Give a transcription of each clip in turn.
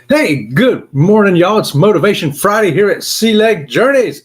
Hey, good morning, y'all. It's Motivation Friday here at SealegJourneys.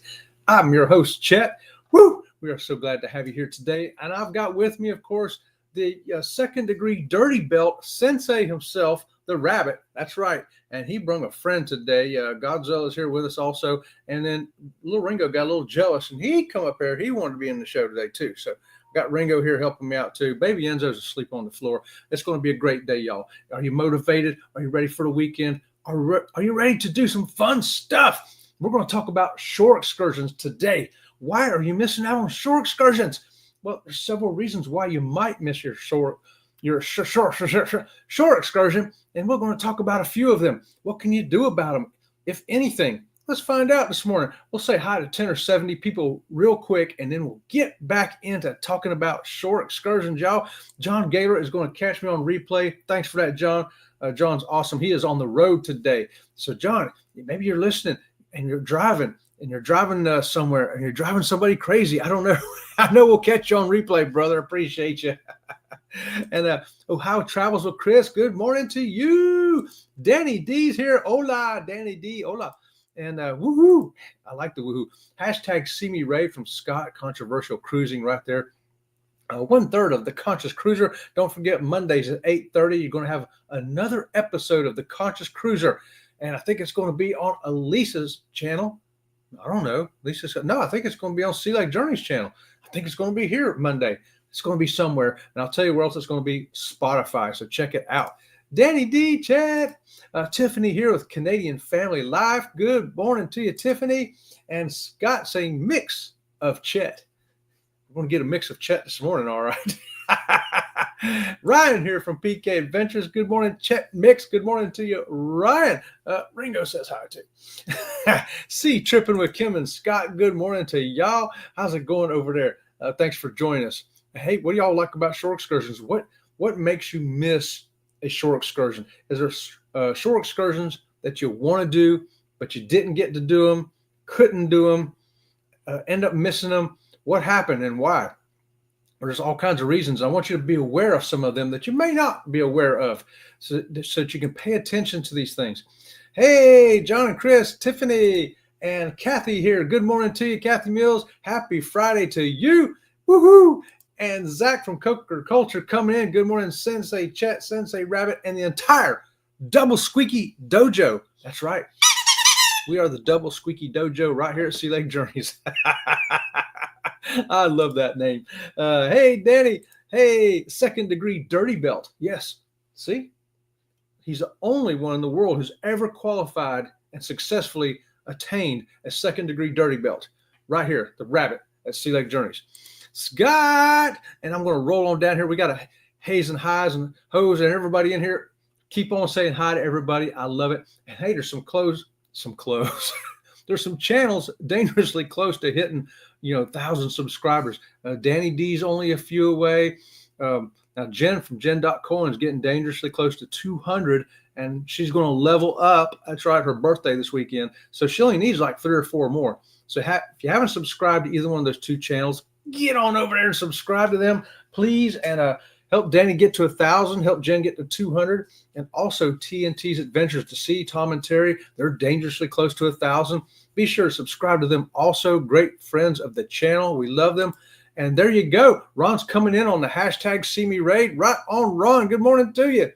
I'm your host, Chet. Woo! We are so glad to have you here today. And I've got with me, of course, the second degree dirty belt sensei himself, the rabbit. That's right. And he brought a friend today. Godzilla is here with us also. And then little Ringo got a little jealous and he come up here. He wanted to be in the show today too. So got Ringo here helping me out too. Baby Enzo's asleep on the floor. It's going to be a great day, y'all. Are you motivated? Are you ready for the weekend? Are you ready to do some fun stuff? We're going to talk about shore excursions today. Why are you missing out on shore excursions? Well, there's several reasons why you might miss your shore excursion, and we're going to talk about a few of them. What can you do about them, if anything? Let's find out this morning. We'll say hi to 10 or 70 people real quick, and then we'll get back into talking about shore excursions, y'all. John Gaylor is going to catch me on replay. Thanks for that, John. John's awesome. He is on the road today. So, John, maybe you're listening and you're driving somewhere and you're driving somebody crazy. I don't know. I know we'll catch you on replay, brother. Appreciate you. And Ohio Travels with Chris. Good morning to you. Danny D's here. Hola, Danny D. Hola. And woohoo. I like the woohoo. Hashtag See Me Ray from Scott. Controversial cruising right there. 1/3 of the Conscious Cruiser. Don't forget Mondays at 8:30. You're going to have another episode of the Conscious Cruiser, and I think it's going to be on Elisa's channel. I don't know. I think it's going to be on SealegJourneys channel. I think it's going to be here Monday. It's going to be somewhere, and I'll tell you where else it's going to be. Spotify. So check it out. Danny D, Chad, Tiffany here with Canadian Family Life. Good morning to you, Tiffany, and Scott saying mix of Chet. We're going to get a mix of Chet this morning, all right. Ryan here from PK Adventures. Good morning, Chet Mix. Good morning to you, Ryan. Ringo says hi too. See, tripping with Kim and Scott. Good morning to y'all. How's it going over there? Thanks for joining us. Hey, what do y'all like about shore excursions? What makes you miss a shore excursion? Is there shore excursions that you want to do, but you didn't get to do them, couldn't do them, end up missing them? What happened and why? There's all kinds of reasons. I want you to be aware of some of them that you may not be aware of so that you can pay attention to these things. Hey, John and Chris, Tiffany, and Kathy here. Good morning to you, Kathy Mills. Happy Friday to you. Woohoo! And Zach from Coker Culture coming in. Good morning, Sensei Chet, Sensei Rabbit, and the entire Double Squeaky Dojo. That's right. We are the Double Squeaky Dojo right here at SealegJourneys. I love that name. Hey, Danny. Hey, second degree dirty belt. Yes. See? He's the only one in the world who's ever qualified and successfully attained a second degree dirty belt. Right here, the rabbit at SealegJourneys. Scott. And I'm going to roll on down here. We got a haze and highs and hoes and everybody in here. Keep on saying hi to everybody. I love it. And hey, there's some clothes. There's some channels dangerously close to hitting 1,000 subscribers. Danny D's only a few away. Now Jen from Jen.coin is getting dangerously close to 200, and she's going to level up. That's right, her birthday this weekend. So she only needs like 3 or 4 more. So if you haven't subscribed to either one of those 2 channels, get on over there and subscribe to them, please. And help Danny get to 1,000, help Jen get to 200, and also TNT's Adventures to Sea, Tom and Terry, they're dangerously close to 1,000. Be sure to subscribe to them. Also, great friends of the channel. We love them. And there you go. Ron's coming in on the hashtag See Me Raid. Right on, Ron. Good morning to you.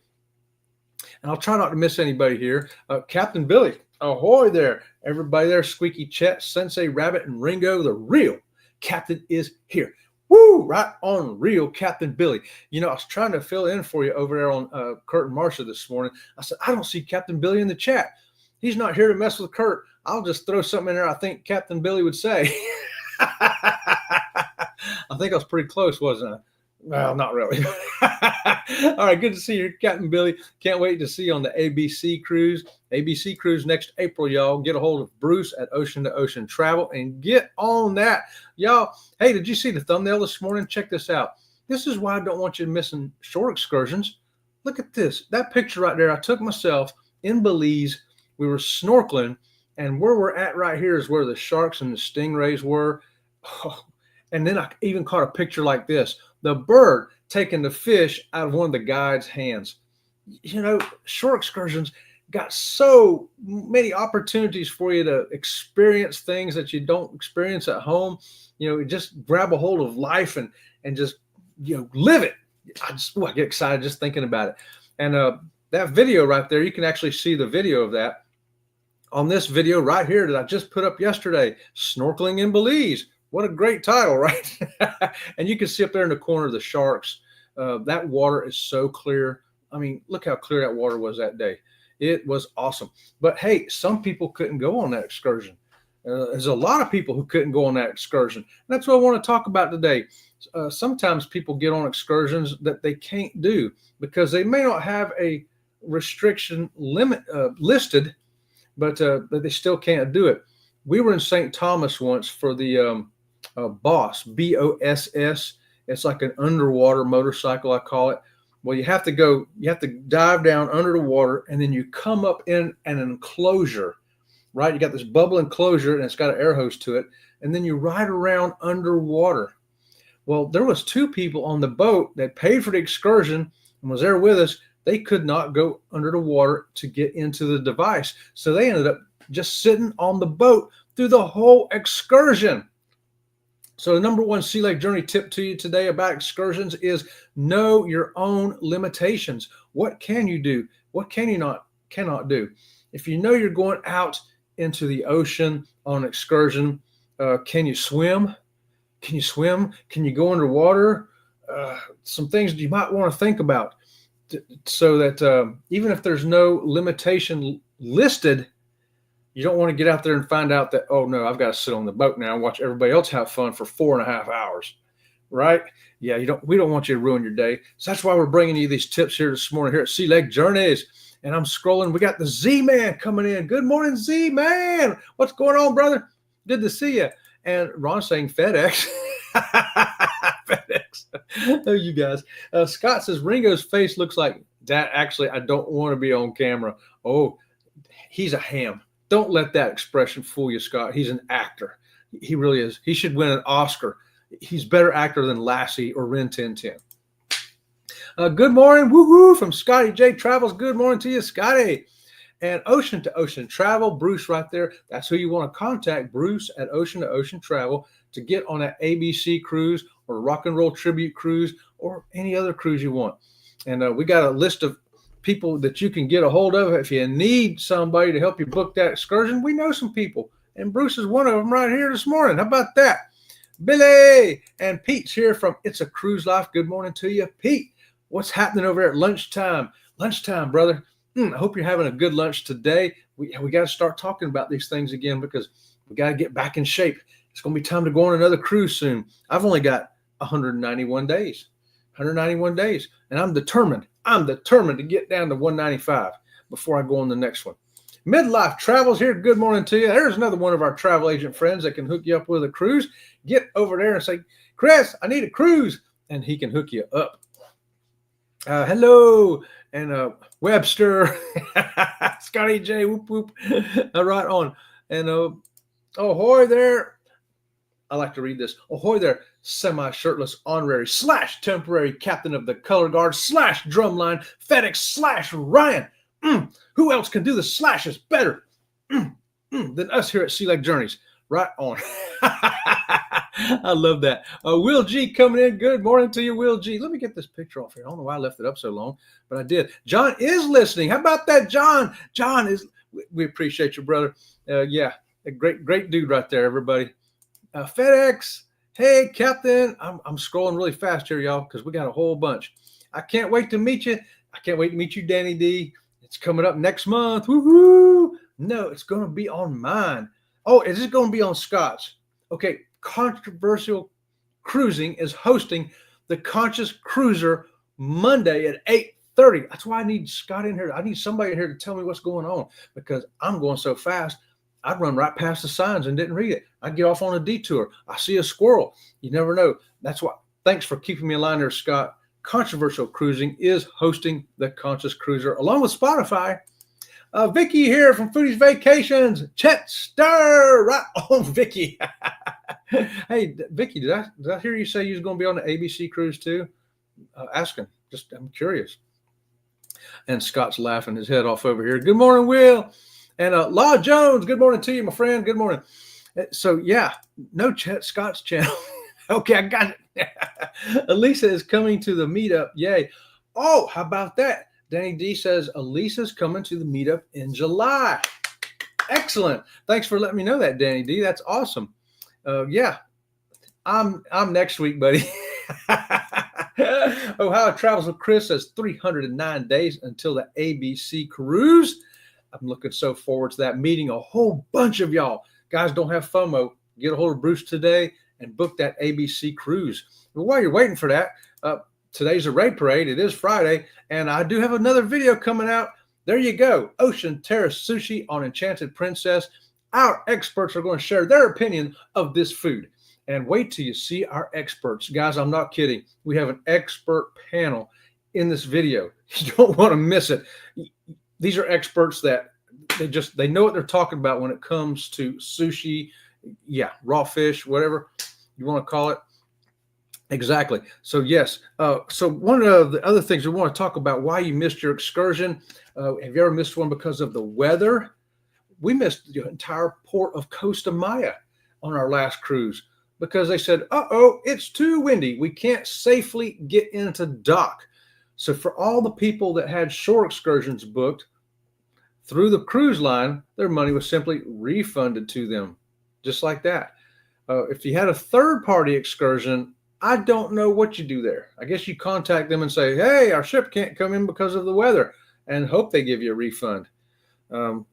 And I'll try not to miss anybody here. Captain Billy, ahoy there. Everybody there, Squeaky Chet, Sensei Rabbit, and Ringo, the real captain is here. Woo! Right on, real Captain Billy. I was trying to fill in for you over there on Kurt and Marsha this morning. I said, I don't see Captain Billy in the chat. He's not here to mess with Kurt. I'll just throw something in there I think Captain Billy would say. I think I was pretty close, wasn't I? Well, not really. All right, good to see you, Captain Billy. Can't wait to see you on the ABC cruise. ABC cruise next April, y'all. Get a hold of Bruce at Ocean to Ocean Travel and get on that. Y'all, hey, did you see the thumbnail this morning? Check this out. This is why I don't want you missing shore excursions. Look at this. That picture right there, I took myself in Belize. We were snorkeling, and where we're at right here is where the sharks and the stingrays were. Oh, and then I even caught a picture like this. The bird taking the fish out of one of the guide's hands. Shore excursions, got so many opportunities for you to experience things that you don't experience at home. Just grab a hold of life and just live it. I get excited just thinking about it. And that video right there, you can actually see the video of that on this video right here that I just put up yesterday, Snorkeling in Belize. What a great title, right? And you can see up there in the corner the sharks. That water is so clear. I mean, look how clear that water was that day. It was awesome. But hey, some people couldn't go on that excursion. There's a lot of people who couldn't go on that excursion. And that's what I want to talk about today. Sometimes people get on excursions that they can't do because they may not have a restriction limit listed, but they still can't do it. We were in St. Thomas once for the BOSS, BOSS. It's like an underwater motorcycle, I call it. Well, you have to dive down under the water, and then you come up in an enclosure, right? You got this bubble enclosure, and it's got an air hose to it, and then you ride around underwater. Well, there was 2 people on the boat that paid for the excursion and was there with us. They could not go under the water to get into the device, so they ended up just sitting on the boat through the whole excursion. So the number one Sea Lake Journey tip to you today about excursions is know your own limitations. What can you do? What can you cannot do? If you know you're going out into the ocean on an excursion, can you swim? Can you swim? Can you go underwater? Some things you might want to think about so that even if there's no limitation listed, you don't want to get out there and find out that, oh no, I've got to sit on the boat now and watch everybody else have fun for 4.5 hours, right? Yeah, we don't want you to ruin your day. So that's why we're bringing you these tips here this morning here at Sea Lake Journeys. And I'm scrolling. We got the Z-Man coming in. Good morning, Z-Man. What's going on, brother? Good to see you. And Ron's saying FedEx. FedEx. Oh, you guys. Scott says Ringo's face looks like that. Actually, I don't want to be on camera. Oh, he's a ham. Don't let that expression fool you, Scott. He's an actor. He really is. He should win an Oscar. He's a better actor than Lassie or Rin Tin Tin. Good morning, woohoo, from Scotty J Travels. Good morning to you, Scotty. And Ocean to Ocean Travel, Bruce right there. That's who you want to contact, Bruce at Ocean to Ocean Travel, to get on that ABC cruise or rock and roll tribute cruise or any other cruise you want. And we got a list of people that you can get a hold of. If you need somebody to help you book that excursion, we know some people. And Bruce is one of them right here this morning. How about that? Billy and Pete's here from It's a Cruise Life. Good morning to you, Pete. What's happening over there at lunchtime? Lunchtime, brother. I hope you're having a good lunch today. We got to start talking about these things again because we got to get back in shape. It's going to be time to go on another cruise soon. I've only got 191 days. 191 days. And I'm determined to get down to 195 before I go on the next one. Midlife Travels here. Good morning to you. There's another one of our travel agent friends that can hook you up with a cruise. Get over there and say, Chris, I need a cruise. And he can hook you up. Hello. And Webster. Scotty J. Whoop, whoop. Right on. And ahoy there. I like to read this. Ahoy there, semi-shirtless honorary / temporary captain of the color guard / drumline FedEx / Ryan. Who else can do the slashes better than us here at Sea Lake Journeys? Right on. I love that. Will G coming in. Good morning to you, Will G. Let me get this picture off here. I don't know why I left it up so long, but I did. John is listening. How about that, John? John is. We appreciate you, brother. Yeah, a great dude right there, everybody. FedEx. Hey, Captain. I'm scrolling really fast here, y'all, because we got a whole bunch. I can't wait to meet you. I can't wait to meet you, Danny D. It's coming up next month. Woohoo! No, it's going to be on mine. Oh, is it going to be on Scott's? Okay, Controversial Cruising is hosting the Conscious Cruiser Monday at 8:30. That's why I need Scott in here. I need somebody in here to tell me what's going on because I'm going so fast. I'd run right past the signs and didn't read it. I'd get off on a detour. I see a squirrel. You never know. That's why. Thanks for keeping me in line there, Scott. Controversial Cruising is hosting the Conscious Cruiser along with Spotify. Vicky here from Foodie's Vacations. Chet Stir. Right on, Vicky. Hey, Vicky, did I hear you say you was going to be on the ABC cruise too? Asking. I'm curious. And Scott's laughing his head off over here. Good morning, Will. And Law Jones, good morning to you, my friend. Good morning. So, yeah, no Scott's channel. Okay, I got it. Elisa is coming to the meetup. Yay. Oh, how about that? Danny D says Elisa's coming to the meetup in July. Excellent. Thanks for letting me know that, Danny D. That's awesome. Yeah, I'm next week, buddy. Ohio Travels with Chris says 309 days until the ABC cruise. I'm looking so forward to that, meeting a whole bunch of y'all. Guys, don't have FOMO. Get a hold of Bruce today and book that ABC cruise. But while you're waiting for that, today's a raid parade. It is Friday, and I do have another video coming out. There you go. Ocean Terrace Sushi on Enchanted Princess. Our experts are going to share their opinion of this food. And wait till you see our experts. Guys, I'm not kidding. We have an expert panel in this video. You don't want to miss it. These are experts that they know what they're talking about when it comes to sushi, yeah, raw fish, whatever you want to call it. Exactly. So yes. So one of the other things we want to talk about, why you missed your excursion. Have you ever missed one because of the weather? We missed the entire port of Costa Maya on our last cruise because they said, uh-oh, it's too windy. We can't safely get into dock. So for all the people that had shore excursions booked through the cruise line, their money was simply refunded to them, just like that. If you had a third-party excursion, I don't know what you do there. I guess you contact them and say, hey, our ship can't come in because of the weather, and hope they give you a refund.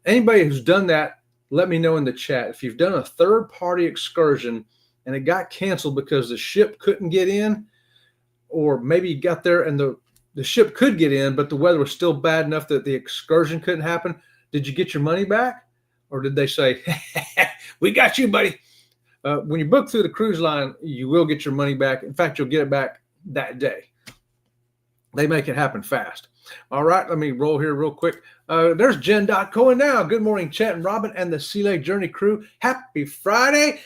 Anybody who's done that, let me know in the chat. If you've done a third-party excursion and it got canceled because the ship couldn't get in, or maybe you got there and the ship could get in, but the weather was still bad enough that the excursion couldn't happen, did you get your money back? Or did they say, we got you, buddy? When you book through the cruise line, you will get your money back. In fact, you'll get it back that day. They make it happen fast. All right, let me roll here real quick. There's Jen.Cohen now. Good morning, Chet and Robin and the Sea Lake Journey crew. Happy Friday.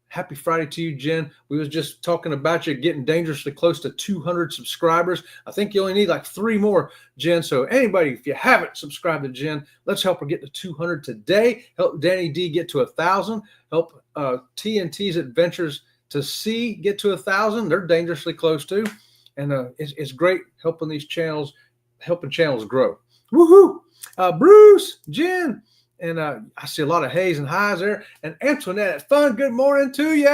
Happy Friday to you, Jen. We was just talking about you getting dangerously close to 200 subscribers. I think you only need like 3 more, Jen. So anybody, if you haven't subscribed to Jen, let's help her get to 200 today. Help Danny D get to 1,000. Help TNT's Adventures to Sea get to 1,000. They're dangerously close too. And it's great helping these channels, helping channels grow. Woohoo! Bruce, Jen, and I see a lot of hays and highs there. And Antoinette, fun, good morning to you.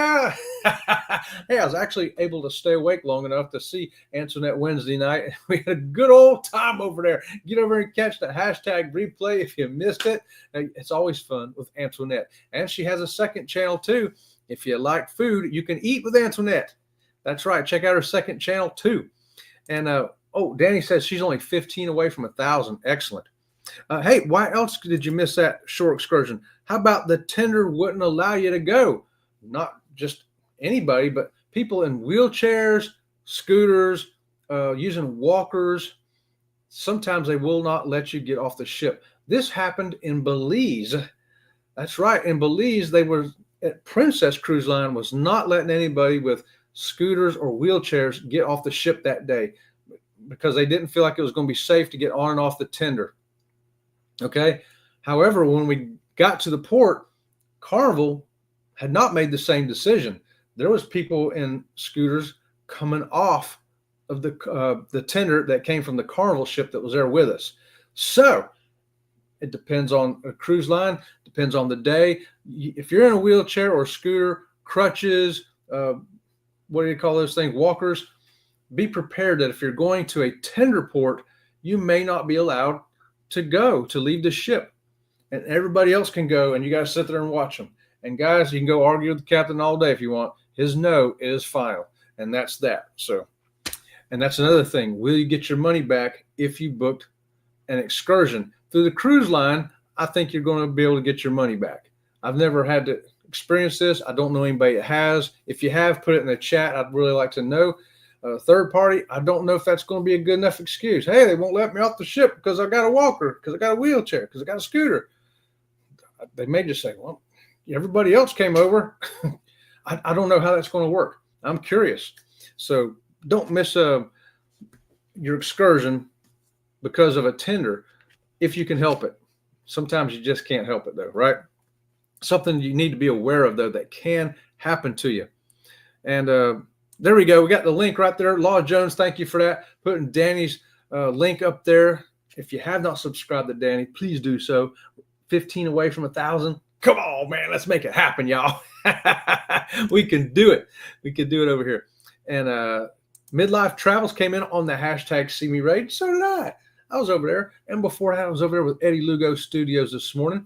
Hey, I was actually able to stay awake long enough to see Antoinette Wednesday night. We had a good old time over there. Get over and catch the hashtag replay if you missed it. It's always fun with Antoinette. And she has a second channel too. If you like food, you can eat with Antoinette. That's right. Check out her second channel too. And Danny says she's only 15 away from 1,000. Excellent. Hey, why else did you miss that shore excursion? How about the tender wouldn't allow you to go? Not just anybody, but people in wheelchairs, scooters, using walkers. Sometimes they will not let you get off the ship. This happened in Belize. That's right. In Belize, they were at Princess Cruise Line was not letting anybody with scooters or wheelchairs get off the ship that day because they didn't feel like it was going to be safe to get on and off the tender. Okay. However, when we got to the port, Carnival had not made the same decision. There was people in scooters coming off of the tender that came from the Carnival ship that was there with us. So it depends on a cruise line, depends on the day. If you're in a wheelchair or scooter, crutches, what do you call those things? Walkers. Be prepared that if you're going to a tender port, you may not be allowed to leave the ship, and everybody else can go, and you got to sit there and watch them. And guys, you can go argue with the captain all day if you want. His no is final, and that's that. So, and that's another thing. Will you get your money back if you booked an excursion through the cruise line? I think you're going to be able to get your money back. I've never had to experience this. I don't know anybody that has. If you have, put it in the chat. I'd really like to know. Third party, I don't know if that's going to be a good enough excuse. Hey, they won't let me off the ship because I got a walker, because I got a wheelchair, because I got a scooter. They may just say, well, everybody else came over. I don't know how that's going to work. I'm curious. So don't miss your excursion because of a tender, if you can help it. Sometimes you just can't help it though, right? Something you need to be aware of though that can happen to you. And there we go. We got the link right there. Law Jones, thank you for that. Putting Danny's link up there. If you have not subscribed to Danny, please do so. 15 away from 1,000. Come on, man. Let's make it happen, y'all. We can do it. We can do it over here. And Midlife Travels came in on the hashtag See Me Raid. So did I. I was over there. And before that, I was over there with Eddie Lugo Studios this morning.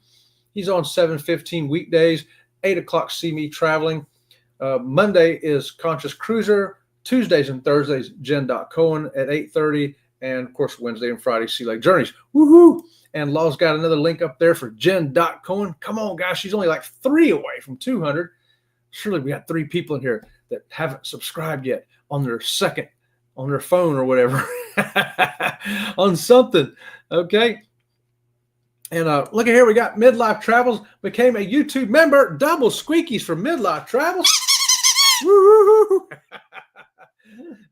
He's on 7:15 weekdays, 8 o'clock See Me Traveling. Monday is Conscious Cruiser. Tuesdays and Thursdays, Jen.Cohen at 8:30. And, of course, Wednesday and Friday, Sea Lake Journeys. Woohoo! And Law's got another link up there for Jen.Cohen. Come on, guys. She's only like 3 away from 200. Surely we got 3 people in here that haven't subscribed yet on their phone or whatever, on something. Okay. And look at here. We got Midlife Travels became a YouTube member. Double squeakies for Midlife Travels. Woo!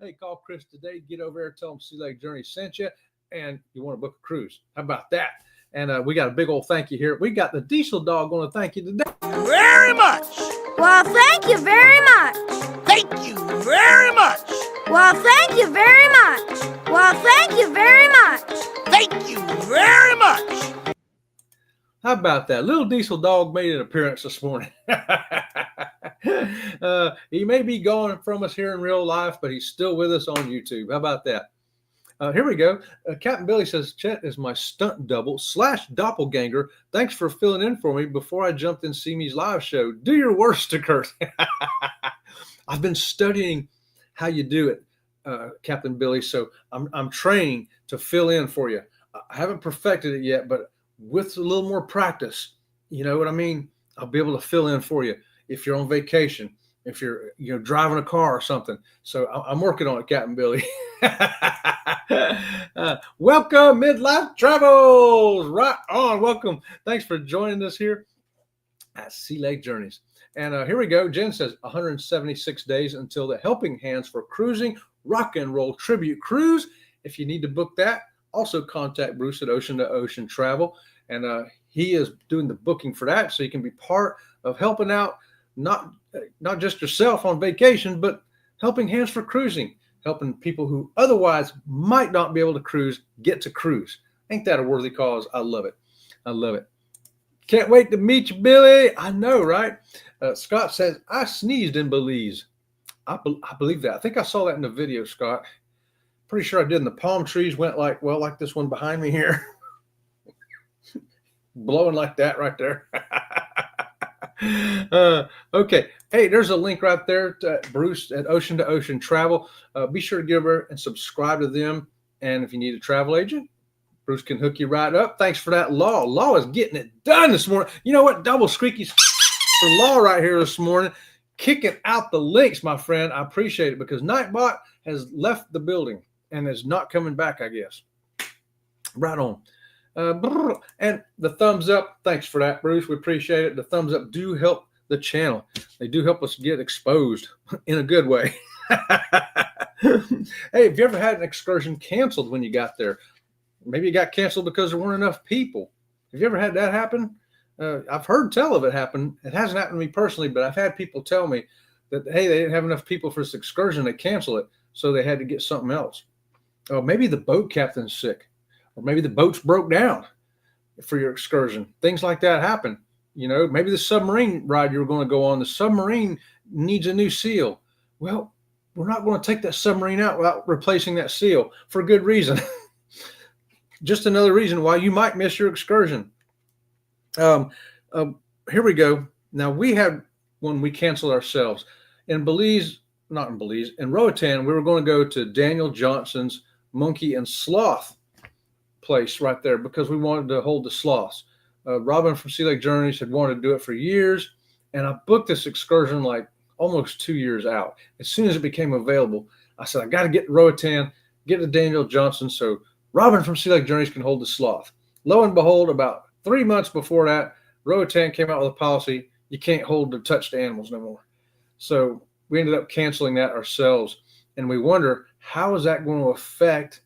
Hey, call Chris today. Get over there. Tell him Sea Lake Journey sent you. And you want to book a cruise. How about that? And we got a big old thank you here. We got the Diesel Dog going to thank you today. Very much. Well, thank you very much. Thank you very much. Well, thank you very much. Well, thank you very much. Thank you very much. How about that? Little Diesel Dog made an appearance this morning. He may be gone from us here in real life, but he's still with us on YouTube. How about that? Here we go. Captain Billy says, Chet is my stunt double / doppelganger. Thanks for filling in for me before I jumped in See Me's live show. Do your worst to Kurt. I've been studying how you do it, Captain Billy, so I'm training to fill in for you. I haven't perfected it yet, but with a little more practice, you know what I mean? I'll be able to fill in for you if you're on vacation, if you're driving a car or something. So I'm working on it, Captain Billy. Welcome, Midlife Travels. Right on. Welcome. Thanks for joining us here at Sea Lake Journeys. And here we go. Jen says 176 days until the Helping Hands for Cruising Rock and Roll Tribute Cruise. If you need to book that, also contact Bruce at Ocean to Ocean Travel. And he is doing the booking for that, so you can be part of helping out, not just yourself on vacation, but helping hands for cruising, helping people who otherwise might not be able to cruise get to cruise. Ain't that a worthy cause? I love it. I love it. Can't wait to meet you, Billy. I know, right? Scott says, I sneezed in Belize. I believe that. I think I saw that in the video, Scott. Pretty sure I did. And the palm trees went like this one behind me here. Blowing like that right there. Okay. Hey, there's a link right there to Bruce at Ocean to Ocean Travel. Be sure to get over and subscribe to them. And if you need a travel agent, Bruce can hook you right up. Thanks for that, Law. Law is getting it done this morning. You know what? Double squeakies for Law right here this morning. Kicking out the links, my friend. I appreciate it because Nightbot has left the building and is not coming back, I guess. Right on. And the thumbs up. Thanks for that, Bruce. We appreciate it. The thumbs up do help the channel. They do help us get exposed in a good way. Hey, have you ever had an excursion canceled when you got there? Maybe it got canceled because there weren't enough people. Have you ever had that happen? I've heard tell of it happen. It hasn't happened to me personally, but I've had people tell me that, hey, they didn't have enough people for this excursion. They canceled it, so they had to get something else. Oh, maybe the boat captain's sick, or maybe the boat's broke down for your excursion. Things like that happen. You know, maybe the submarine ride you were going to go on, the submarine needs a new seal. Well, we're not going to take that submarine out without replacing that seal for a good reason. Just another reason why you might miss your excursion. Here we go. Now, we had one we canceled ourselves. In Belize, not in Belize, in Roatan, we were going to go to Daniel Johnson's Monkey and Sloth place right there because we wanted to hold the sloths. Robin from Sea Lake Journeys had wanted to do it for years, and I booked this excursion like almost 2 years out. As soon as it became available, I said, I got to get to Roatan, get to Daniel Johnson so Robin from Sea Lake Journeys can hold the sloth. Lo and behold, about 3 months before that, Roatan came out with a policy, you can't hold or touch the animals no more. So we ended up canceling that ourselves, and we wonder, how is that going to affect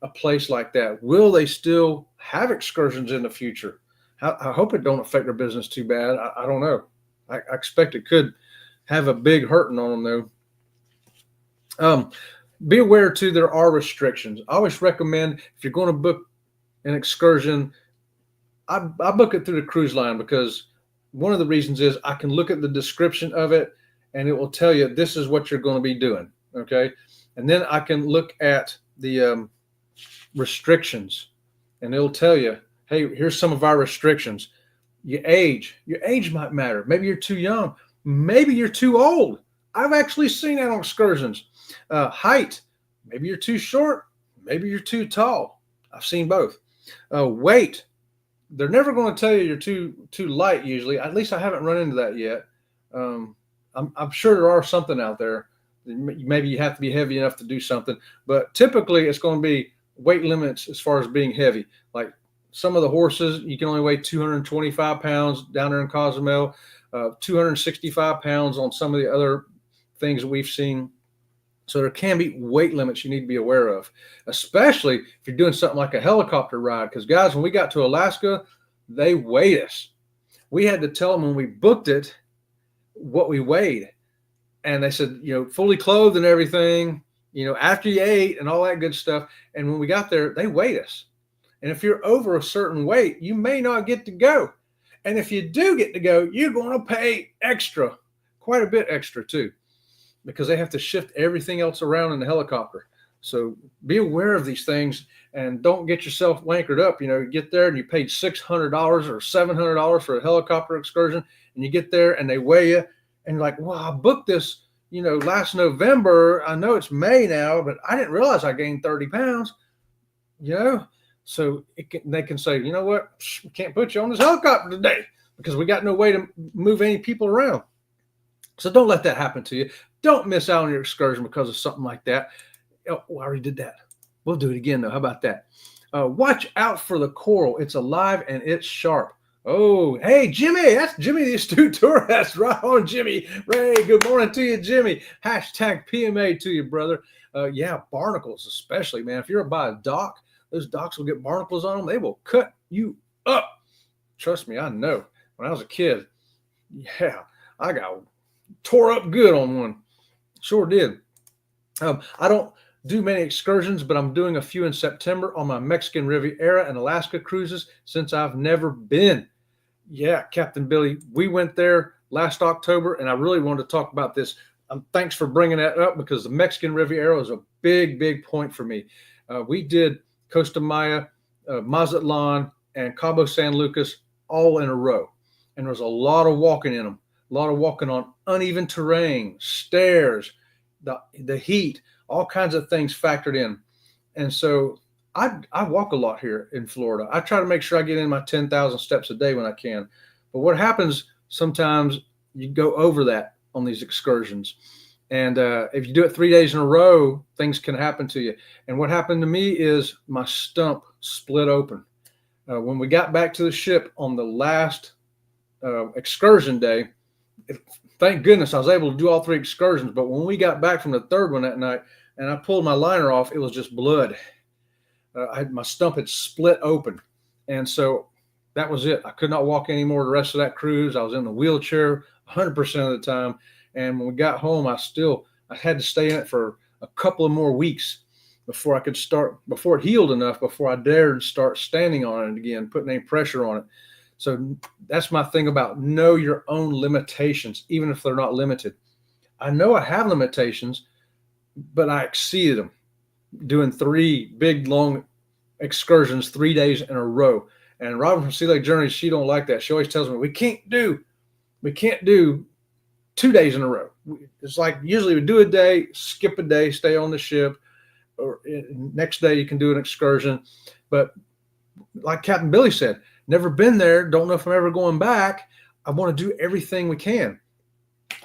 a place like that? Will they still have excursions in the future? I hope it don't affect their business too bad. I don't know. I expect it could have a big hurting on them though. Be aware too, there are restrictions. I always recommend if you're going to book an excursion, I book it through the cruise line because one of the reasons is I can look at the description of it and it will tell you this is what you're going to be doing. Okay. And then I can look at the restrictions and it'll tell you, hey, here's some of our restrictions. Your age might matter. Maybe you're too young. Maybe you're too old. I've actually seen that on excursions. Height, maybe you're too short. Maybe you're too tall. I've seen both. Weight, they're never going to tell you you're too light usually. At least I haven't run into that yet. I'm sure there are something out there. Maybe you have to be heavy enough to do something, but typically it's going to be weight limits as far as being heavy. Like some of the horses, you can only weigh 225 pounds down there in Cozumel, 265 pounds on some of the other things that we've seen. So there can be weight limits you need to be aware of, especially if you're doing something like a helicopter ride. Because guys, when we got to Alaska, they weighed us. We had to tell them when we booked it what we weighed. And they said, fully clothed and everything, after you ate and all that good stuff. And when we got there, they weighed us. And if you're over a certain weight, you may not get to go. And if you do get to go, you're going to pay extra, quite a bit extra too, because they have to shift everything else around in the helicopter. So be aware of these things and don't get yourself wankered up. You get there and you paid $600 or $700 for a helicopter excursion, and you get there and they weigh you and you're like, well, I booked this, last November. I know it's May now, but I didn't realize I gained 30 pounds, So they can say, you know what, we can't put you on this helicopter today because we got no way to move any people around. So don't let that happen to you. Don't miss out on your excursion because of something like that. Oh, I already did that. We'll do it again, though. How about that? Watch out for the coral. It's alive and it's sharp. Oh, hey, Jimmy. That's Jimmy, the astute tourist. Right on, Jimmy. Ray, good morning to you, Jimmy. Hashtag PMA to you, brother. Yeah, barnacles especially, man. If you're by a dock, those docks will get barnacles on them. They will cut you up. Trust me, I know. When I was a kid, yeah, I got tore up good on one. Sure did. I don't do many excursions, but I'm doing a few in September on my Mexican Riviera and Alaska cruises since I've never been. Yeah, Captain Billy, we went there last October, and I really wanted to talk about this. Thanks for bringing that up because the Mexican Riviera is a big, big point for me. We did Costa Maya, Mazatlan, and Cabo San Lucas all in a row, and there was a lot of walking in them. A lot of walking on uneven terrain, stairs, the heat, all kinds of things factored in. And so I walk a lot here in Florida. I try to make sure I get in my 10,000 steps a day when I can. But what happens sometimes, you go over that on these excursions. And if you do it 3 days in a row, things can happen to you. And what happened to me is my stump split open. When we got back to the ship on the last excursion day, thank goodness I was able to do all 3 excursions. But when we got back from the third one that night and I pulled my liner off, it was just blood. My stump had split open. And so that was it. I could not walk anymore the rest of that cruise. I was in the wheelchair 100% of the time. And when we got home, I had to stay in it for a couple of more weeks before it healed enough, before I dared start standing on it again, putting any pressure on it. So that's my thing about know your own limitations, even if they're not limited. I know I have limitations, but I exceeded them doing 3 big, long excursions 3 days in a row. And Robin from SealegJourneys, she don't like that. She always tells me, we can't do 2 days in a row. It's like usually we do a day, skip a day, stay on the ship, or next day you can do an excursion. But like Captain Billy said, never been there, don't know if I'm ever going back. I want to do everything we can.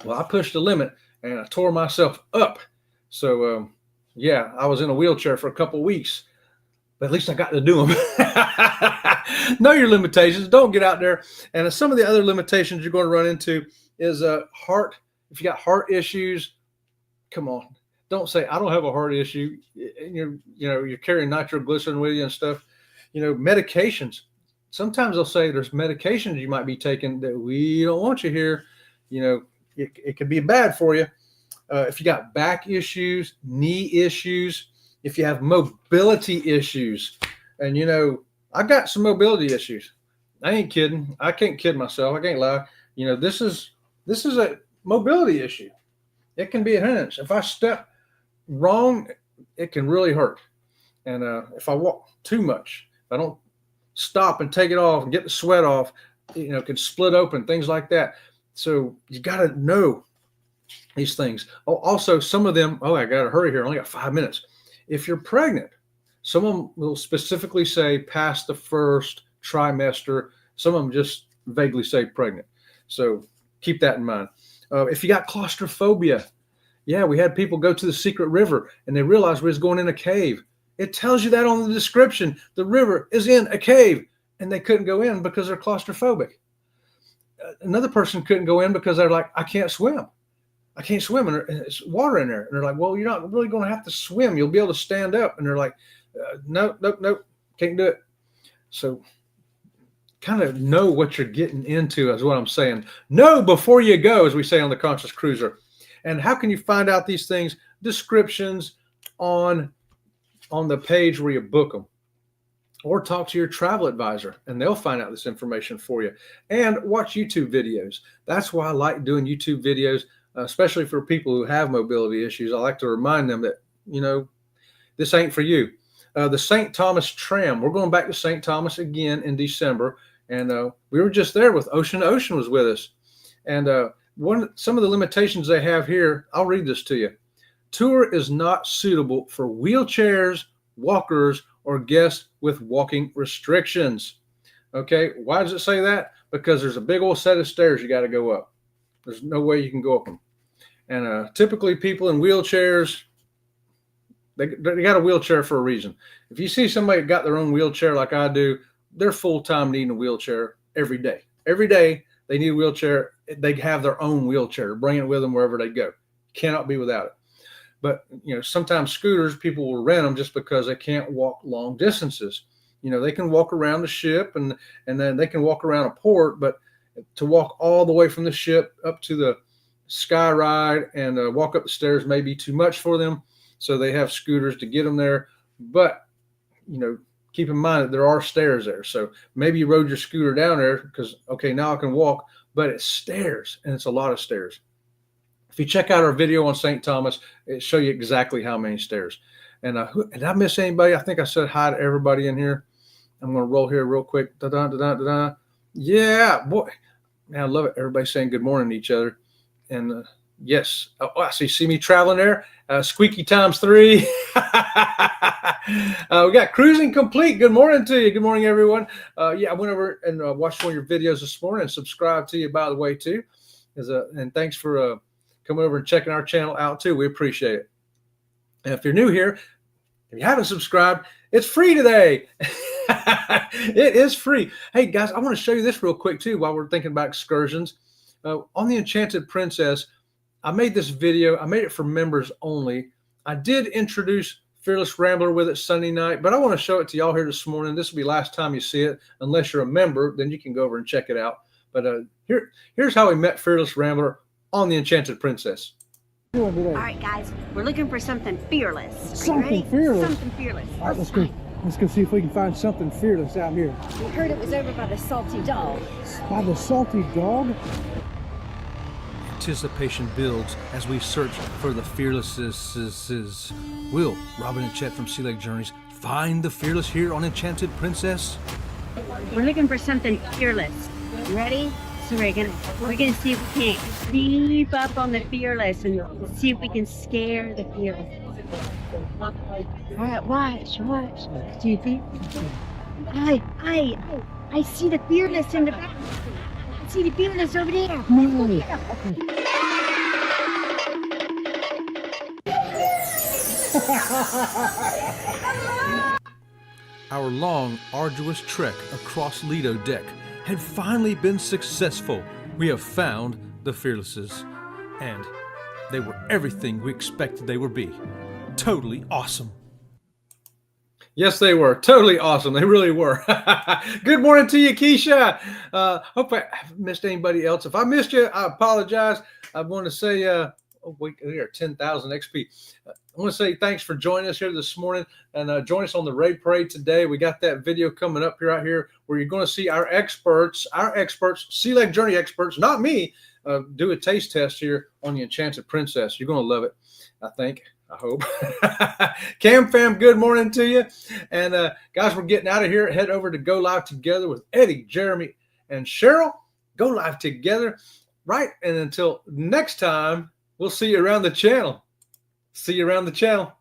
Well, I pushed the limit and I tore myself up. So, yeah, I was in a wheelchair for a couple of weeks, but at least I got to do them. Know your limitations. Don't get out there. And some of the other limitations you're going to run into is heart. If you got heart issues, come on. Don't say, I don't have a heart issue. you're carrying nitroglycerin with you and stuff. Medications. Sometimes they'll say there's medications you might be taking that we don't want you here. It could be bad for you. If you got back issues, knee issues, if you have mobility issues, and I've got some mobility issues. I ain't kidding. I can't kid myself. I can't lie. This is a mobility issue. It can be a hindrance. If I step wrong, it can really hurt. And if I walk too much, if I don't stop and take it off and get the sweat off, it can split open, things like that. So you got to know these things. Oh, also, some of them, I got to hurry here. I only got 5 minutes. If you're pregnant, some of them will specifically say past the first trimester. Some of them just vaguely say pregnant. So keep that in mind. If you got claustrophobia, we had people go to the secret river and they realized we was going in a cave. It tells you that on the description. The river is in a cave, and they couldn't go in because they're claustrophobic. Another person couldn't go in because they're like, I can't swim. I can't swim, and it's water in there. And they're like, well, you're not really going to have to swim. You'll be able to stand up. And they're like, nope, can't do it. So kind of know what you're getting into is what I'm saying. Know before you go, as we say on the Conscious Cruiser. And how can you find out these things? Descriptions on the page where you book them, or talk to your travel advisor and they'll find out this information for you. And watch YouTube videos. That's why I like doing YouTube videos, especially for people who have mobility issues. I like to remind them that, this ain't for you. The St. Thomas tram, we're going back to St. Thomas again in December. And we were just there with Ocean. Ocean was with us. And some of the limitations they have here, I'll read this to you. Tour is not suitable for wheelchairs, walkers, or guests with walking restrictions. Okay, why does it say that? Because there's a big old set of stairs you got to go up. There's no way you can go up them. And typically people in wheelchairs, they got a wheelchair for a reason. If you see somebody got their own wheelchair like I do, they're full-time needing a wheelchair every day. Every day they need a wheelchair. They have their own wheelchair, bring it with them wherever they go. Cannot be without it. But, sometimes scooters, people will rent them just because they can't walk long distances. They can walk around the ship and then they can walk around a port, but to walk all the way from the ship up to the sky ride and walk up the stairs may be too much for them. So they have scooters to get them there. But, keep in mind that there are stairs there. So maybe you rode your scooter down there because, okay, now I can walk, but it's stairs, and it's a lot of stairs. If you check out our video on St. Thomas, it'll show you exactly how many stairs. And did I miss anybody? I think I said hi to everybody in here. I'm going to roll here real quick. Da-da-da-da-da-da. Yeah, boy. Man, I love it. Everybody saying good morning to each other. And yes. Oh, I see me traveling there. Squeaky times 3. We got cruising complete. Good morning to you. Good morning, everyone. I went over and watched one of your videos this morning and subscribed to you, by the way, too. And thanks for coming over and checking our channel out too. We appreciate it. And if you're new here, if you haven't subscribed, it's free today. It is free. Hey guys, I want to show you this real quick too while we're thinking about excursions. On the Enchanted Princess, I made this video. I made it for members only. I did introduce Fearless Rambler with it Sunday night, but I want to show it to y'all here this morning. This will be the last time you see it. Unless you're a member, then you can go over and check it out. But here's how we met Fearless Rambler on the Enchanted Princess. All right, guys, we're looking for something fearless. Something fearless. Something fearless. All right, let's go see if we can find something fearless out here. We heard it was over by the Salty Dog. By the Salty Dog? Anticipation builds as we search for the fearlesses. Will Robin and Chet from SealegJourneys find the fearless here on Enchanted Princess? We're looking for something fearless. You ready? So we're gonna see if we can't creep up on the fearless and see if we can scare the fearless. All right, watch. Do you think? I see the fearless in the back. I see the fearless over there. Our long, arduous trek across Lido Deck had finally been successful. We have found the fearlesses, and they were everything we expected they would be. Totally awesome. Yes, they were totally awesome. They really were. Good morning to you, Keisha. Hope I haven't missed anybody else. If I missed you, I apologize. I want to say, oh, wait, we are 10,000 XP. I want to say thanks for joining us here this morning, and join us on the Raid Parade today. We got that video coming up here right here where you're going to see our experts, Sea Leg Journey experts, not me, do a taste test here on the Enchanted Princess. You're going to love it, I think. I hope. Cam fam, good morning to you. And guys, we're getting out of here. Head over to Go Live Together with Eddie, Jeremy, and Cheryl. Go live together. Right. And until next time, we'll see you around the channel. See you around the channel.